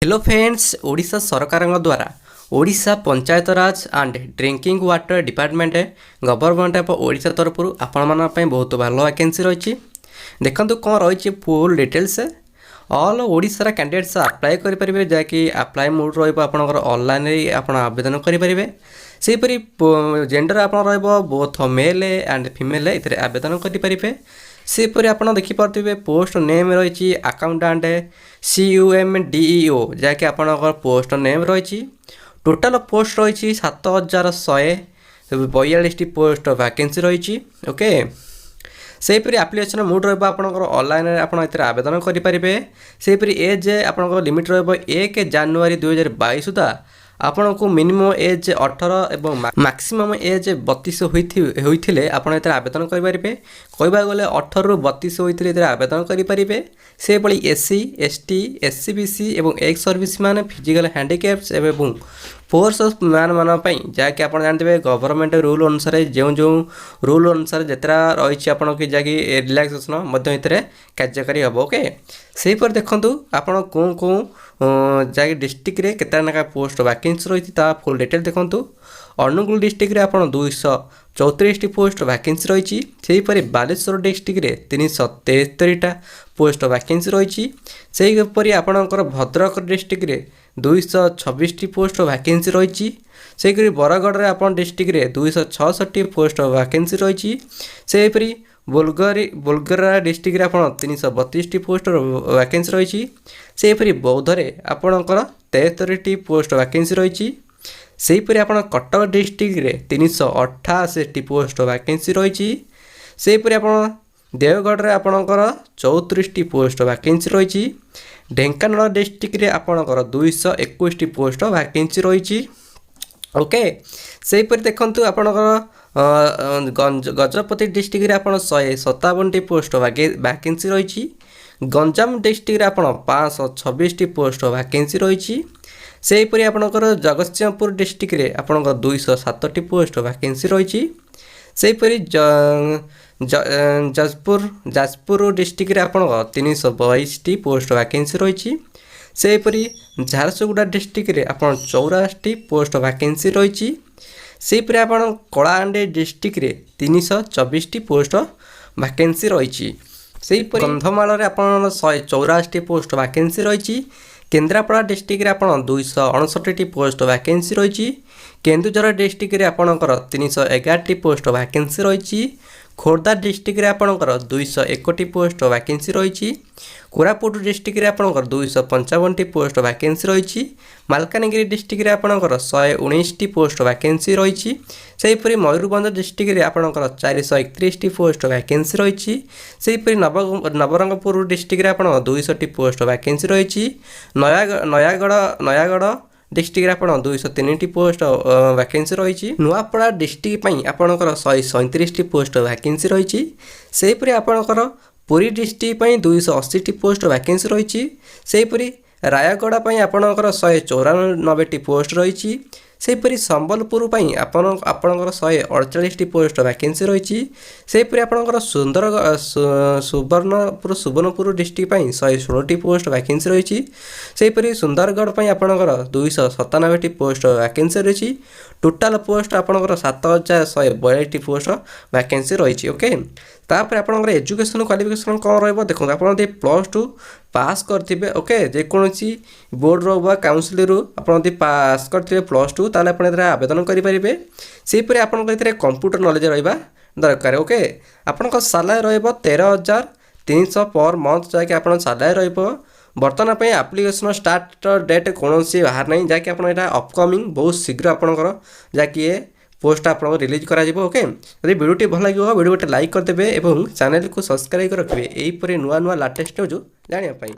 Hello friends, Odisha सरकार द्वारा Odisha panchayat Raj and drinking water department government of Odisha तरफ आपण बहुत भल वैकेंसी रही। देखो कौन रही फुल डिटेल्स ऑल ओडिशार कैंडिडेट्स अप्लाई करेंगे जैकि अप्लाई मोड रनलाइन आप आवेदन करेंगे। सेहीपरि जेंडर आप बोथ मेल एंड फीमेल ये आवेदन करेंगे। सेपरी आप देखिपे पोस्ट नेम रही अकाउंटेंट CUMDEO जहाँकि आप पोस्ट नेम रही। टोटाल पोस्ट रही 7142 पोस्ट वैकेंसी रही। ओके, सेहीपरि एप्लिकेशन मोड रनलाइन आप आवेदन करेंगे। सेहीपरि एज आप लिमिट रही 1 जनवरी 2022 सुधा आपण को मिनिमम एज 18 एवं मैक्सिमम एज 32 होते आप आवेदन करेंगे। कहवा गले 18 ରୁ 32 होते आवेदन करेंगे। से भली SC ST SC BC और एक्स सर्विस मैन फिजिकल हैंडिकैप्स एवं फोर्स मैन मानी जहाँकि आप जानते गवर्नमेंट रूल अनुसार जो जो रूल अनुसार जितना रही आप रिलैक्सेसन कार्यकारी हम। ओके, सेहीपर देखूँ आप कौन कौन जहाँकि डिस्ट्रिक्ट रे केतना नाका पोस्ट वैकेंसी रही फुल डिटेल देखूँ। अनुगुल डिस्ट्रिक्ट आप 234 पोस्ट वैकेंसी रही। सेहीपरि बालेश्वर डिस्ट्रिक्ट रे 373 पोस्ट वैकेंसी रही। सेहीपरि आपणकर भद्रक डिस्ट्रिक्ट रे 226 पोस्ट वैकेंसी रही। सेहीपरि बरगढ़ रे आपन डिस्ट्रिक्ट रे 266 पोस्ट वैकेंसी रही। सेहीपरि बोलगरा डिस्ट्रिक्ट आप 332 पोस्ट वैकेंसी रही। सेहीपरि बौद्ध रे आपणकर 73 पोस्ट वैकेंसी रही। सेहीपरि आप कटक डिस्ट्रिक्ट रे 368 पोस्ट वैकेंसी रही। सेहीपरि आप देवगढ़ रे आपणकर 34 पोस्ट वैकेंसी रही। ढेंकानाल डिस्ट्रिक्ट रे आपणकर 221 पोस्ट वैकेंसी रही। ओके, सेहीपरि देखंतु आपणकर गजपति डिस्ट्रिक्ट रे आप 157 पोस्ट वैकेंसी रही। गंजाम डिस्ट्रिक्ट रे आप 526 पोस्ट वैकेंसी रही। सेहीपरि आपणकर जगतसिंहपुर डिस्ट्रिक्ट रे आपणकर 207 पोस्ट वैकेंसी रही। सेहीपरि जाजपुर डिस्ट्रिक्ट रे आप 322 पोस्ट वैकेंसी रही। सेहीपरि झारसुगुड़ा डिस्ट्रिक्ट रे आप 84 पोस्ट वैकेंसी रही। सेहीपरि आप कलाहांडी डिस्ट्रिक्ट रे 324 पोस्ट वैकेंसी रही। सेहीपरि कंधमाल रे आप 184 पोस्ट वैकेंसी रही। केन्द्रापड़ा डिस्ट्रिक्ट रे आप 259 पोस्ट वैकेंसी रही। केन्दुझर डिस्ट्रिक्ट रे आपणकर 311 पोस्ट वैकेंसी रही। खोर्धा डिस्ट्रिक्ट रे आपणकर 201 पोस्ट वैकेंसी रही। कोरापुट डिस्ट्रिक्ट रे आपणकर 255 पोस्ट वैकेंसी रही। मालकानगिरी डिस्ट्रिक्ट रे आपणकर 119 पोस्ट वैकेंसी रही। सेहीपरि मयूरभंज डिस्ट्रिक्ट रे आपणकर 431 पोस्ट वैकेंसी रही। सेहीपरि नवरंगपुर डिस्ट्रिक्ट रे आपणकर 200 पोस्ट वैकेंसी रही। नयागढ़ डिस्ट्रिक्ट आप 203 पोस्ट वैकेंसी रही। नुआपड़ा डिस्ट्रिक्ट आपणकर 137 पोस्ट वैकेंसी रही। सेहीपरि आपणकर पुरी डिस्ट्रिक्ट 280 पोस्ट वैकेंसी रही। सेहीपरि रायगढ़ आपणकर 194 पोस्ट रही। सेहीपरि संबलपुर आपणकर 148 पोस्ट वैकेंसी रही। सेहीपरि आपणकर सुवर्णपुर डिस्ट्रिक्ट 116 पोस्ट वैकेंसी रही। सेहीपरि सुंदरगढ़ आपणकर 297 पोस्ट वैकेंसी रही। टोटाल पोस्ट आपणकर 7142 पोस्ट वैकेंसी रही। ओके, तापर आपणकर एजुकेशन क्वालिफिकेशन कौन रहिबो देखो आप +2 पास करथिबे। ओके, जेकोसी बोर्ड रो काउंसिल रू आप पास करथिबे +2 ताले आप आवेदन करेंगे। सेहीपरि आपंकर कंप्यूटर नॉलेज रहा दरकार। ओके, आपंकर सालारी रहिबो 13,300 पर मंथ जहाँकि आप सालारी रहिबो। बर्तमान एप्लिकेशन स्टार्ट डेट कौन बाहर ना जहाँकि आप अपकमिंग बहुत शीघ्र आपंकर जहाँकि पोस्ट आप रिलीज करा। ओके, यदि वीडियो भल लगे वीडियो गोटे लाइक करदे और चैनल को सब्सक्राइब रखिए यहीपरि नुआ नुआ लाटेस्ट न्यूज जानापी।